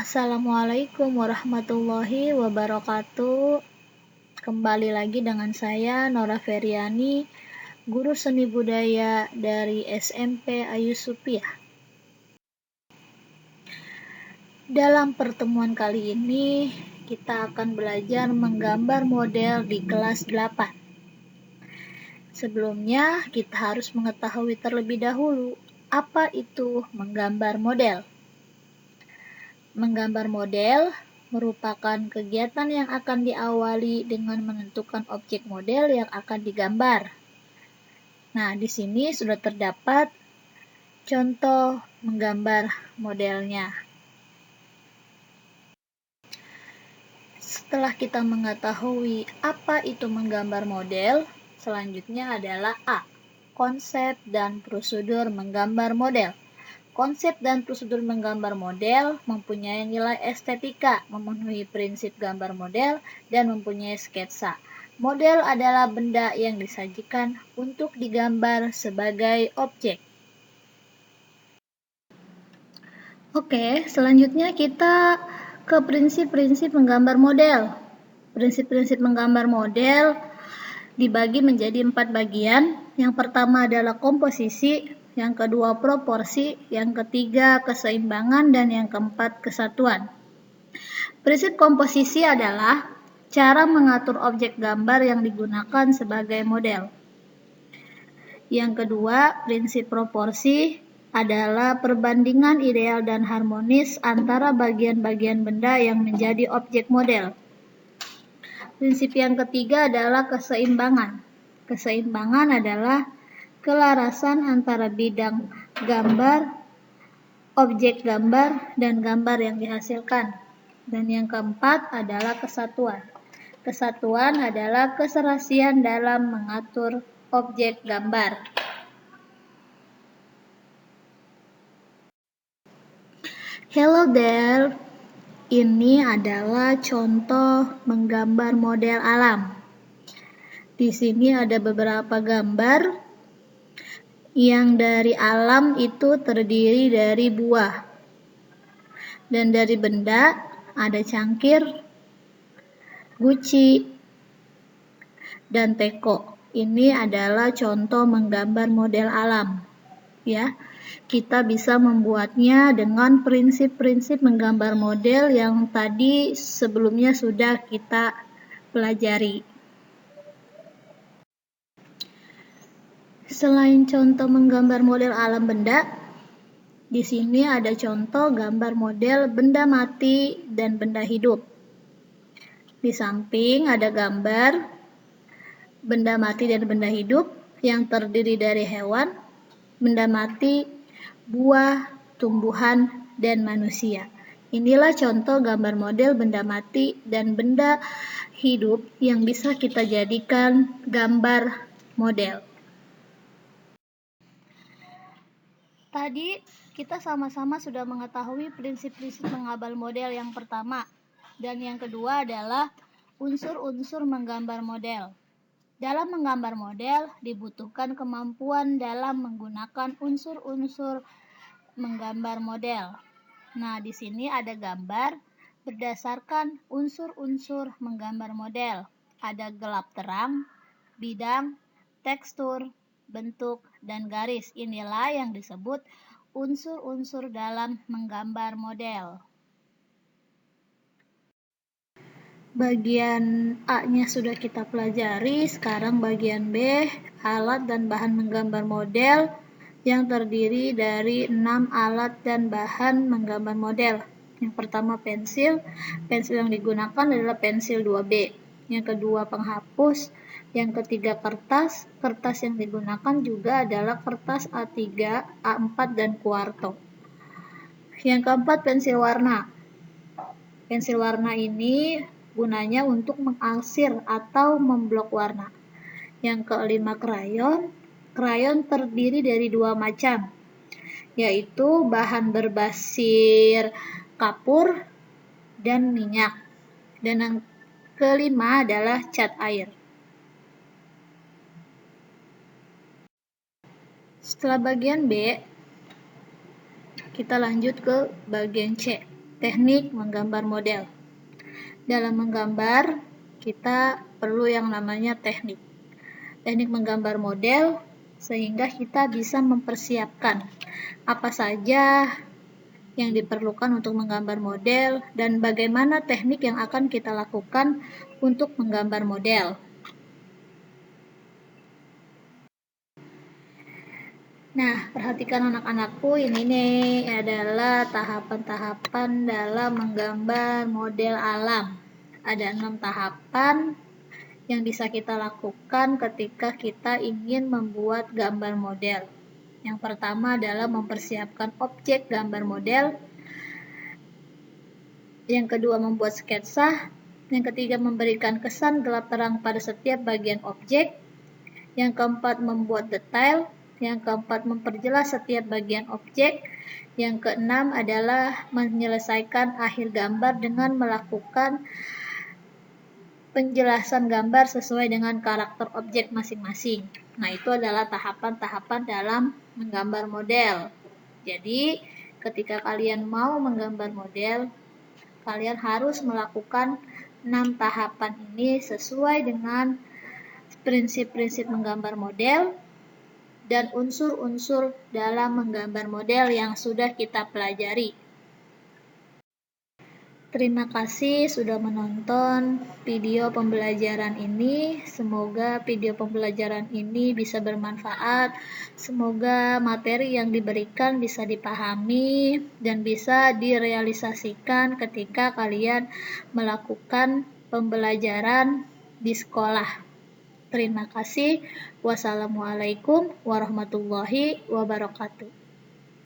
Assalamualaikum warahmatullahi wabarakatuh. Kembali lagi dengan saya Nora Feriani, guru seni budaya dari SMP Ayu Supiah. Dalam pertemuan kali ini, kita akan belajar menggambar model di kelas 8. Sebelumnya, kita harus mengetahui terlebih dahulu apa itu menggambar model. Menggambar model merupakan kegiatan yang akan diawali dengan menentukan objek model yang akan digambar. Nah, di sini sudah terdapat contoh menggambar modelnya. Setelah kita mengetahui apa itu menggambar model, selanjutnya adalah A. Konsep dan prosedur menggambar model. Konsep dan prosedur menggambar model mempunyai nilai estetika, memenuhi prinsip gambar model, dan mempunyai sketsa. Model adalah benda yang disajikan untuk digambar sebagai objek. Oke, selanjutnya kita ke prinsip-prinsip menggambar model. Prinsip-prinsip menggambar model dibagi menjadi 4 bagian. Yang pertama adalah komposisi, yang kedua proporsi, yang ketiga keseimbangan, dan yang keempat kesatuan. Prinsip komposisi adalah cara mengatur objek gambar yang digunakan sebagai model. Yang kedua, prinsip proporsi adalah perbandingan ideal dan harmonis antara bagian-bagian benda yang menjadi objek model. Prinsip yang ketiga adalah keseimbangan. Keseimbangan adalah kelarasan antara bidang gambar, objek gambar, dan gambar yang dihasilkan. Dan yang keempat adalah kesatuan. Kesatuan adalah keserasian dalam mengatur objek gambar. Hello there. Ini adalah contoh menggambar model alam. Di sini ada beberapa gambar yang dari alam itu terdiri dari buah. Dan dari benda ada cangkir, guci, dan teko. Ini adalah contoh menggambar model alam. Ya, kita bisa membuatnya dengan prinsip-prinsip menggambar model yang tadi sebelumnya sudah kita pelajari. Selain contoh menggambar model alam benda, di sini ada contoh gambar model benda mati dan benda hidup. Di samping ada gambar benda mati dan benda hidup yang terdiri dari hewan, benda mati, buah, tumbuhan, dan manusia. Inilah contoh gambar model benda mati dan benda hidup yang bisa kita jadikan gambar model. Tadi kita sama-sama sudah mengetahui prinsip-prinsip menggambar model yang pertama, dan yang kedua adalah unsur-unsur menggambar model. Dalam menggambar model dibutuhkan kemampuan dalam menggunakan unsur-unsur menggambar model. Nah, di sini ada gambar berdasarkan unsur-unsur menggambar model. Ada gelap terang, bidang, tekstur, bentuk, dan garis. Inilah yang disebut unsur-unsur dalam menggambar model. Bagian A-nya sudah kita pelajari, sekarang bagian B, alat dan bahan menggambar model yang terdiri dari 6 alat dan bahan menggambar model. Yang pertama pensil yang digunakan adalah pensil 2B. Yang kedua penghapus, yang ketiga kertas yang digunakan juga adalah kertas A3, A4, dan kuarto. Yang keempat pensil warna. Pensil warna ini gunanya untuk mengarsir atau memblok warna. Yang kelima krayon. Krayon terdiri dari 2 macam, yaitu bahan berbasir kapur dan minyak. Dan yang kelima adalah cat air. Setelah bagian B, kita lanjut ke bagian C. teknik menggambar model. Dalam menggambar, kita perlu yang namanya teknik. Teknik menggambar model sehingga kita bisa mempersiapkan apa saja yang diperlukan untuk menggambar model dan bagaimana teknik yang akan kita lakukan untuk menggambar model. Nah, perhatikan anak-anakku, ini nih adalah tahapan-tahapan dalam menggambar model alam. Ada 6 tahapan yang bisa kita lakukan ketika kita ingin membuat gambar model. Yang pertama adalah mempersiapkan objek gambar model. Yang kedua, membuat sketsa. Yang ketiga, memberikan kesan gelap terang pada setiap bagian objek. Yang keempat, membuat detail. Yang keempat, memperjelas setiap bagian objek. Yang keenam adalah menyelesaikan akhir gambar dengan melakukan penjelasan gambar sesuai dengan karakter objek masing-masing. Nah, itu adalah tahapan-tahapan dalam menggambar model. Jadi, ketika kalian mau menggambar model, kalian harus melakukan 6 tahapan ini sesuai dengan prinsip-prinsip menggambar model dan unsur-unsur dalam menggambar model yang sudah kita pelajari. Terima kasih sudah menonton video pembelajaran ini. Semoga video pembelajaran ini bisa bermanfaat. Semoga materi yang diberikan bisa dipahami dan bisa direalisasikan ketika kalian melakukan pembelajaran di sekolah. Terima kasih. Wassalamualaikum warahmatullahi wabarakatuh.